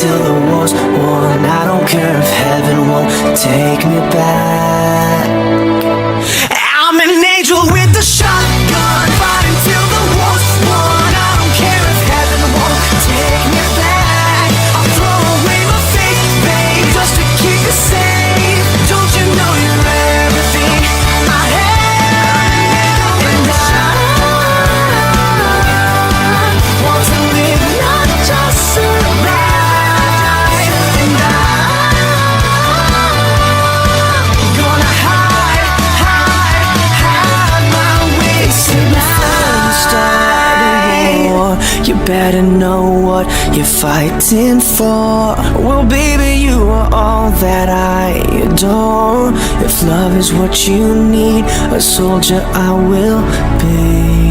until the war's won. I don't care if heaven won't take me back. I'm an angel with a shotgun, fighting till the war's won. I don't care if heaven won't take me back. I'll throw away my faith, babe, just to keep you safe. Don't you know you're everything I have? And I want to live, not just survive. And I'm gonna hide my wasted life. Start a war, you better know what you're fighting for. Well, baby, you are all that I adore. If love is what you need, a soldier I will be.